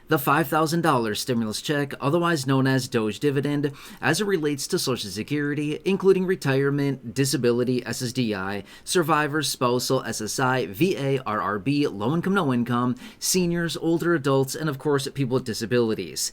the $5,000 stimulus check, otherwise known as Doge dividend, as it relates to Social Security, including retirement, disability, SSDI, survivors, spousal, SSI, VA, RRB, low income, no income, seniors, older adults, and of course, people with disabilities.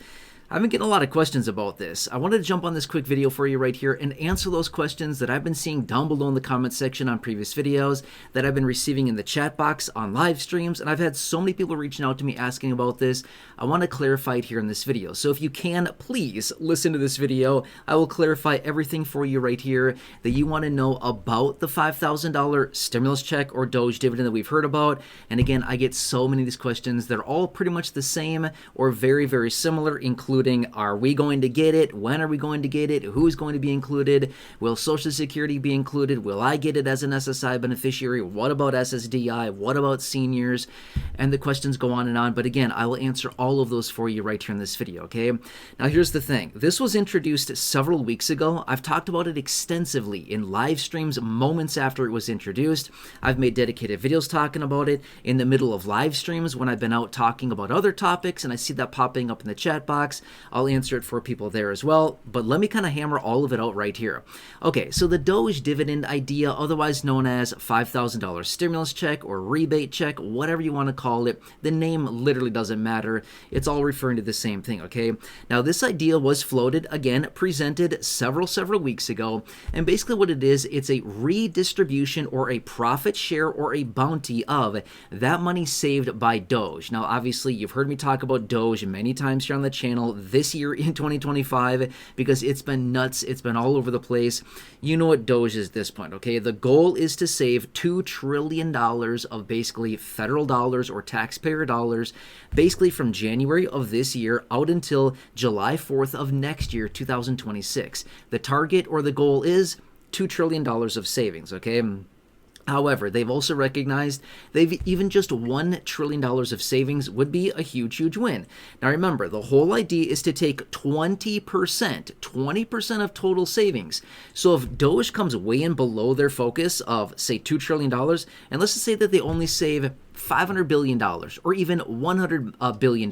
I've been getting a lot of questions about this. I wanted to jump on this quick video for you right here and answer those questions that I've been seeing down below in the comment section on previous videos, that I've been receiving in the chat box on live streams, and I've had so many people reaching out to me asking about this. I want to clarify it here in this video. So if you can, please listen to this video. I will clarify everything for you right here that you want to know about the $5,000 stimulus check or Doge dividend that we've heard about. And again, I get so many of these questions. They're all pretty much the same or very, very similar, including are we going to get it? When are we going to get it? Who's going to be included? Will Social Security be included? Will I get it as an SSI beneficiary? What about SSDI? What about seniors? And the questions go on and on. But again, I will answer all of those for you right here in this video, okay? Now, here's the thing. This was introduced several weeks ago. I've talked about it extensively in live streams moments after it was introduced. I've made dedicated videos talking about it in the middle of live streams when I've been out talking about other topics and I see that popping up in the chat box. I'll answer it for people there as well, but let me kind of hammer all of it out right here. Okay, so the Doge dividend idea, otherwise known as $5,000 stimulus check or rebate check, whatever you want to call it, the name literally doesn't matter. It's all referring to the same thing, okay? Now, this idea was floated, again, presented several weeks ago, and basically what it is, it's a redistribution or a profit share or a bounty of that money saved by Doge. Now, obviously, you've heard me talk about Doge many times here on the channel this year in 2025 because it's been nuts. It's been all over the place. You know what Doge is at this point, okay? The goal is to save $2 trillion of basically federal dollars or taxpayer dollars basically from January of this year out until July 4th of next year, 2026. The target or the goal is $2 trillion of savings, okay? However, they've also recognized even just $1 trillion of savings would be a huge win. Now remember, the whole idea is to take 20% of total savings. So if Doge comes way in below their focus of, say, $2 trillion, and let's just say that they only save $500 billion or even $100 billion,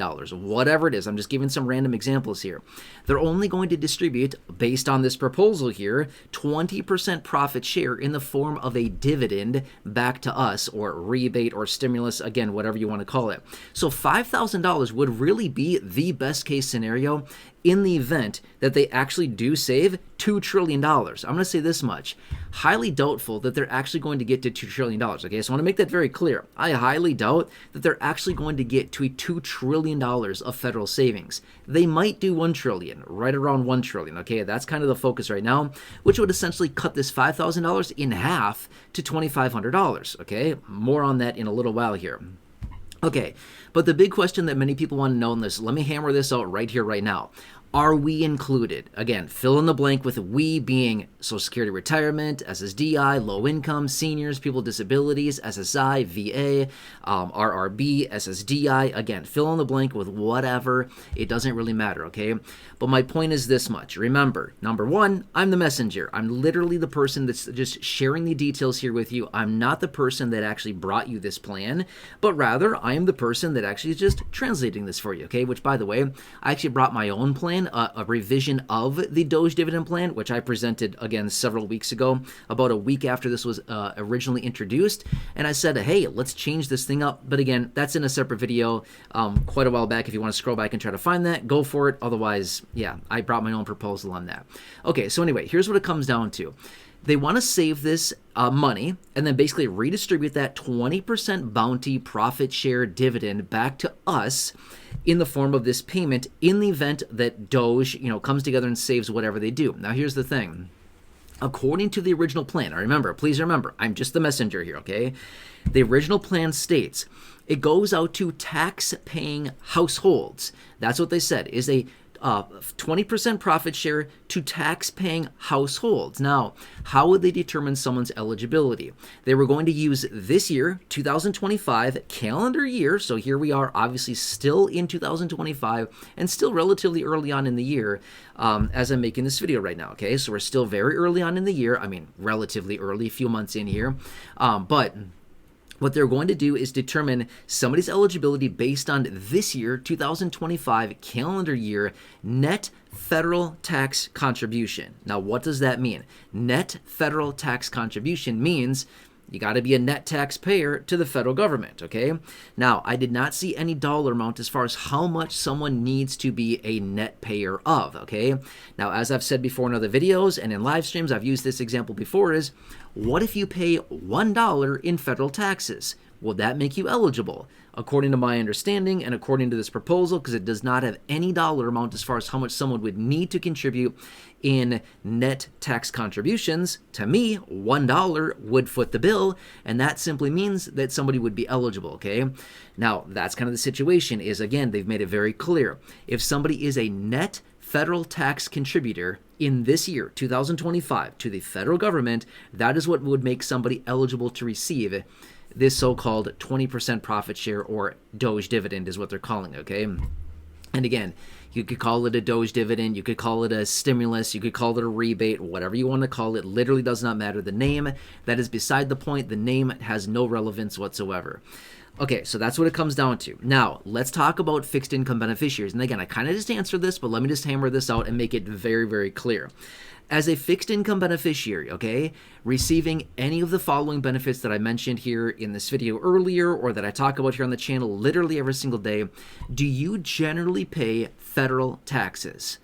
whatever it is. I'm just giving some random examples here. They're only going to distribute, based on this proposal here, 20% profit share in the form of a dividend back to us, or rebate or stimulus, again, whatever you want to call it. So $5,000 would really be the best case scenario in the event that they actually do save $2 trillion. I'm going to say this much. Highly doubtful that they're actually going to get to $2 trillion. Okay, so I want to make that very clear. I highly doubt that they're actually going to get to $2 trillion of federal savings. They might do $1 trillion, right around $1 trillion. Okay, that's kind of the focus right now, which would essentially cut this $5,000 in half to $2,500. Okay, more on that in a little while here. Okay, but the big question that many people want to know in this, let me hammer this out right here, right now. Are we included? Again, fill in the blank with we being Social Security retirement, SSDI, low income, seniors, people with disabilities, SSI, VA, RRB, SSDI. Again, fill in the blank with whatever. It doesn't really matter, okay? But my point is this much. Remember, number one, I'm the messenger. I'm literally the person that's just sharing the details here with you. I'm not the person that actually brought you this plan, but rather I am the person that actually is just translating this for you, okay? Which, by the way, I actually brought my own plan, a revision of the Doge dividend plan, which I presented again several weeks ago, about a week after this was originally introduced. And I said, hey, let's change this thing up. But again, that's in a separate video quite a while back. If you want to scroll back and try to find that, go for it. Otherwise, yeah, I brought my own proposal on that. Okay, so anyway, here's what it comes down to. They want to save this money and then basically redistribute that 20% bounty profit share dividend back to us in the form of this payment in the event that Doge, comes together and saves whatever they do. Now, here's the thing. According to the original plan, please remember, I'm just the messenger here, okay? The original plan states it goes out to tax-paying households. That's what they said, is a 20% profit share to tax-paying households. Now, how would they determine someone's eligibility? They were going to use this year, 2025 calendar year. So here we are, obviously still in 2025 and still relatively early on in the year as I'm making this video right now. Okay, so we're still very early on in the year. I mean, relatively early, a few months in here, but what they're going to do is determine somebody's eligibility based on this year, 2025 calendar year, net federal tax contribution. Now, what does that mean? Net federal tax contribution means you got to be a net taxpayer to the federal government, okay? Now, I did not see any dollar amount as far as how much someone needs to be a net payer of, okay? Now, as I've said before in other videos and in live streams, I've used this example before is, what if you pay $1 in federal taxes? Will that make you eligible? According to my understanding and according to this proposal, because it does not have any dollar amount as far as how much someone would need to contribute in net tax contributions, to me, $1 would foot the bill, and that simply means that somebody would be eligible, okay? Now, that's kind of the situation is, again, they've made it very clear. If somebody is a net federal tax contributor in this year, 2025, to the federal government, that is what would make somebody eligible to receive this so-called 20% profit share, or Doge dividend is what they're calling it, okay? And again, you could call it a Doge dividend, you could call it a stimulus, you could call it a rebate, whatever you want to call it, literally does not matter. The name, that is beside the point. The name has no relevance whatsoever. Okay, so that's what it comes down to. Now, let's talk about fixed income beneficiaries. And again, I kind of just answered this, but let me just hammer this out and make it very, very clear. As a fixed income beneficiary, okay, receiving any of the following benefits that I mentioned here in this video earlier, or that I talk about here on the channel literally every single day, do you generally pay federal taxes?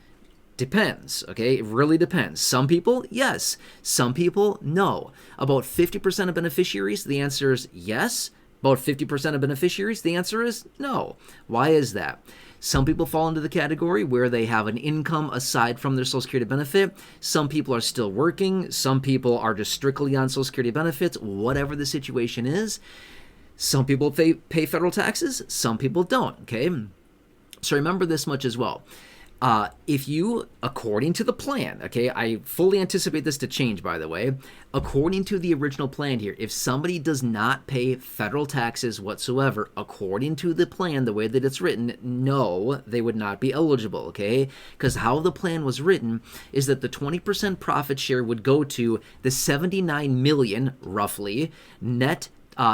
Depends, okay? It really depends. Some people, yes. Some people, no. About 50% of beneficiaries, the answer is yes. About 50% of beneficiaries, the answer is no. Why is that? Some people fall into the category where they have an income aside from their Social Security benefit. Some people are still working. Some people are just strictly on Social Security benefits, whatever the situation is. Some people pay federal taxes. Some people don't, okay? So remember this much as well. If you, according to the plan, okay, I fully anticipate this to change, by the way, according to the original plan here, if somebody does not pay federal taxes whatsoever, according to the plan, the way that it's written, no, they would not be eligible, okay? Because how the plan was written is that the 20% profit share would go to the 79 million, roughly, net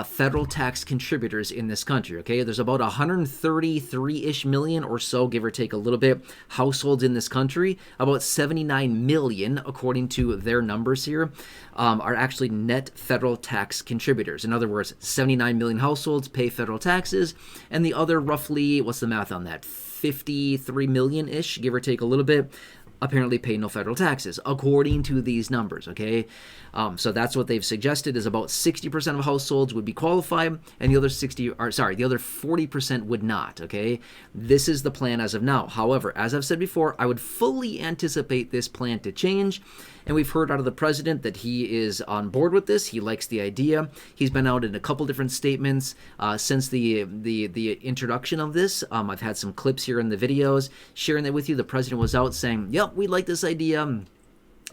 federal tax contributors in this country, okay? There's about 133-ish million or so, give or take a little bit, households in this country. About 79 million, according to their numbers here, are actually net federal tax contributors. In other words, 79 million households pay federal taxes, and the other roughly, what's the math on that? 53 million-ish, give or take a little bit, apparently pay no federal taxes, according to these numbers, okay? So that's what they've suggested is about 60% of households would be qualified, and the other 40% would not, okay? This is the plan as of now. However, as I've said before, I would fully anticipate this plan to change, and we've heard out of the president that he is on board with this. He likes the idea. He's been out in a couple different statements since the introduction of this. I've had some clips here in the videos sharing that with you. The president was out saying, yep, we like this idea.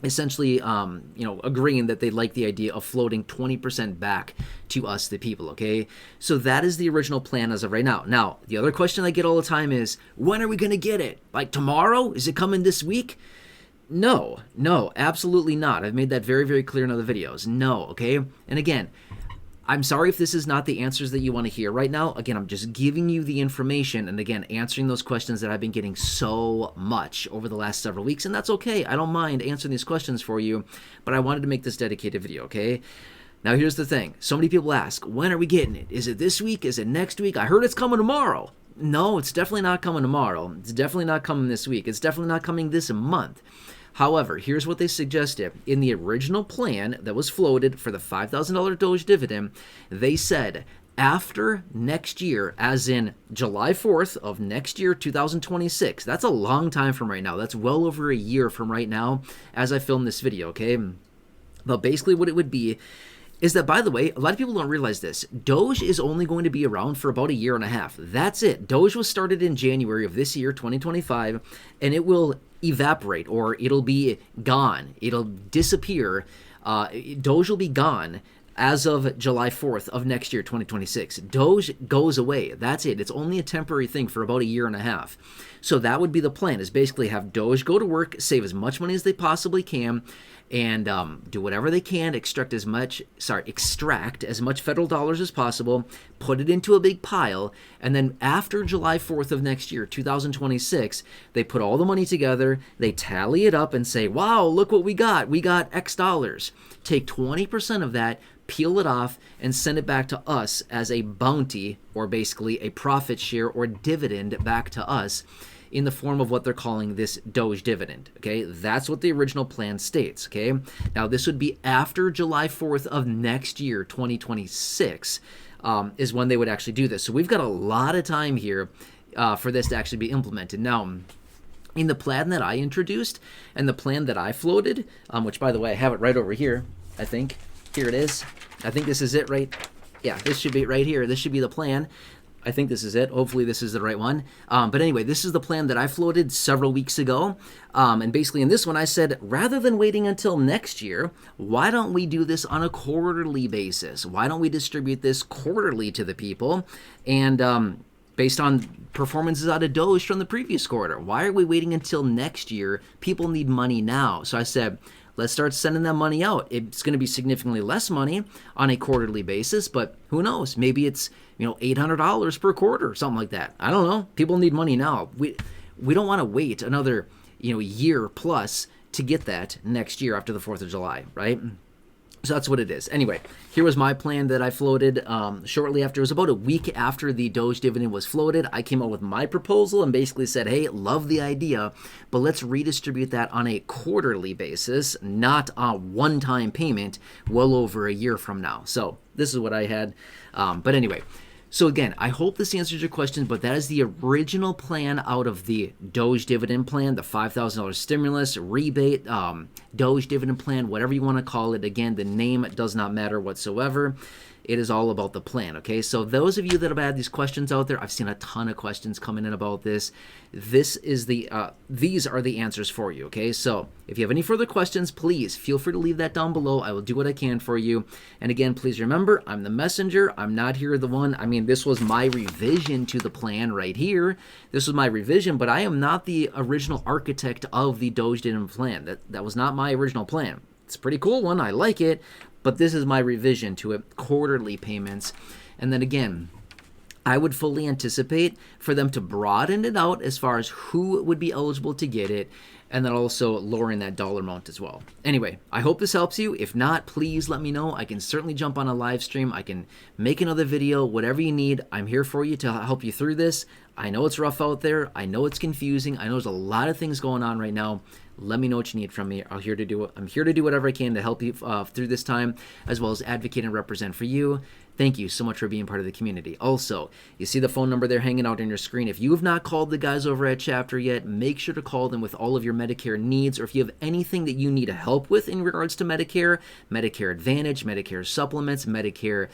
Essentially, agreeing that they like the idea of floating 20% back to us, the people, okay? So that is the original plan as of right now. Now, the other question I get all the time is, when are we going to get it? Like tomorrow? Is it coming this week? No, absolutely not. I've made that very, very clear in other videos. No, okay? And again, I'm sorry if this is not the answers that you want to hear right now. Again, I'm just giving you the information and, again, answering those questions that I've been getting so much over the last several weeks, and that's okay. I don't mind answering these questions for you, but I wanted to make this dedicated video, okay? Now, here's the thing. So many people ask, when are we getting it? Is it this week? Is it next week? I heard it's coming tomorrow. No, it's definitely not coming tomorrow. It's definitely not coming this week. It's definitely not coming this month. However, here's what they suggested. In the original plan that was floated for the $5,000 Doge dividend, they said after next year, as in July 4th of next year, 2026. That's a long time from right now. That's well over a year from right now as I film this video, okay? But basically what it would be is that, by the way, a lot of people don't realize this. Doge is only going to be around for about a year and a half. That's it. Doge was started in January of this year, 2025, and it will evaporate, or it'll be gone. It'll disappear. Doge will be gone as of July 4th of next year, 2026. Doge goes away. That's it. It's only a temporary thing for about a year and a half. So that would be the plan, is basically have Doge go to work, save as much money as they possibly can, and do whatever they can, extract as much federal dollars as possible, put it into a big pile, and then after July 4th of next year, 2026, they put all the money together, they tally it up and say, wow, look what we got. We got X dollars. Take 20% of that, peel it off, and send it back to us as a bounty, or basically a profit share or dividend back to us in the form of what they're calling this Doge dividend. Okay, that's what the original plan states. Okay, now this would be after July 4th of next year, 2026, is when they would actually do this. So we've got a lot of time here for this to actually be implemented. Now, in the plan that I introduced and the plan that I floated, which by the way, I have it right over here, I think. Here it is. I think this is it, right? Yeah, this should be right here. This should be the plan. I think this is it. Hopefully this is the right one. But anyway, this is the plan that I floated several weeks ago. And basically in this one, I said, rather than waiting until next year, why don't we do this on a quarterly basis? Why don't we distribute this quarterly to the people? And based on performances out of Doge from the previous quarter, why are we waiting until next year? People need money now. So I said, let's start sending that money out. It's going to be significantly less money on a quarterly basis, but who knows? Maybe it's, $800 per quarter, something like that. I don't know. People need money now. We don't want to wait another, year plus to get that next year after the 4th of July, right? So that's what it is. Anyway, here was my plan that I floated shortly after. It was about a week after the Doge dividend was floated. I came out with my proposal and basically said, hey, love the idea, but let's redistribute that on a quarterly basis, not a one-time payment well over a year from now. So this is what I had. But anyway, so again, I hope this answers your question, but that is the original plan out of the Doge dividend plan, the $5,000 stimulus, rebate, Doge dividend plan, whatever you want to call it. Again, the name does not matter whatsoever. It is all about the plan, okay? So those of you that have had these questions out there, I've seen a ton of questions coming in about this. These are the answers for you, okay? So if you have any further questions, please feel free to leave that down below. I will do what I can for you. And again, please remember, I'm the messenger. I'm not here the one. I mean, this was my revision to the plan right here. This was my revision, but I am not the original architect of the Doge dividend plan. That was not my original plan. It's a pretty cool one. I like it. But this is my revision to it, quarterly payments. And then again, I would fully anticipate for them to broaden it out as far as who would be eligible to get it, and then also lowering that dollar amount as well. Anyway, I hope this helps you. If not, please let me know. I can certainly jump on a live stream. I can make another video, whatever you need. I'm here for you to help you through this. I know it's rough out there. I know it's confusing. I know there's a lot of things going on right now. Let me know what you need from me. I'm here to do whatever I can to help you through this time, as well as advocate and represent for you. Thank you so much for being part of the community. Also, you see the phone number there hanging out on your screen. If you have not called the guys over at Chapter yet, make sure to call them with all of your Medicare needs, or if you have anything that you need help with in regards to Medicare, Medicare Advantage, Medicare Supplements, Medicare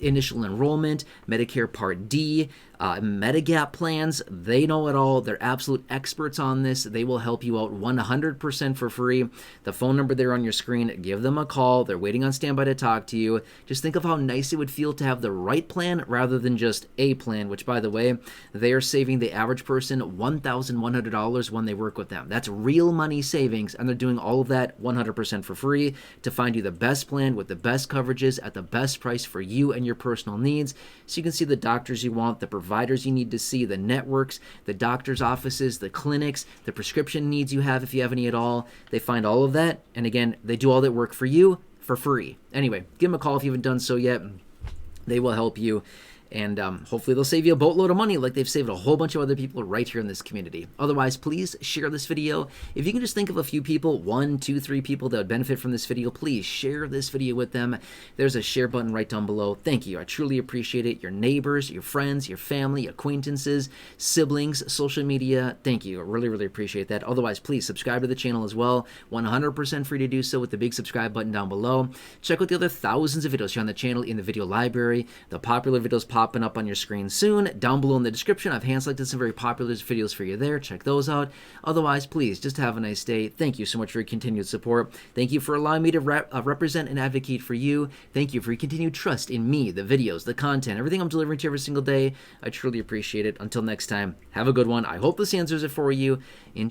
Initial Enrollment, Medicare Part D, Medigap Plans. They know it all. They're absolute experts on this. They will help you out 100% for free. The phone number there on your screen, give them a call. They're waiting on standby to talk to you. Just think of how nice it would feel to have the right plan rather than just a plan, which, by the way, they are saving the average person $1,100 when they work with them. That's real money savings, and they're doing all of that 100% for free to find you the best plan with the best coverages at the best price for you and your personal needs, so you can see the doctors you want, the providers you need to see, the networks, the doctor's offices, the clinics, the prescription needs you have if you have any at all. They find all of that, and again, they do all that work for you for free. Anyway, give them a call if you haven't done so yet. They will help you, and hopefully they'll save you a boatload of money like they've saved a whole bunch of other people right here in this community. Otherwise, please share this video. If you can just think of a few people, 1, 2, 3 people that would benefit from this video, please share this video with them. There's a share button right down below. Thank you. I truly appreciate it. Your neighbors, your friends, your family, acquaintances, siblings, social media. Thank you. I really, really appreciate that. Otherwise, please subscribe to the channel as well. 100% free to do so with the big subscribe button down below. Check out the other thousands of videos here on the channel in the video library. The popular videos popping up on your screen soon. Down below in the description, I've hand-selected some very popular videos for you there. Check those out. Otherwise, please just have a nice day. Thank you so much for your continued support. Thank you for allowing me to represent and advocate for you. Thank you for your continued trust in me, the videos, the content, everything I'm delivering to you every single day. I truly appreciate it. Until next time, have a good one. I hope this answers it for you.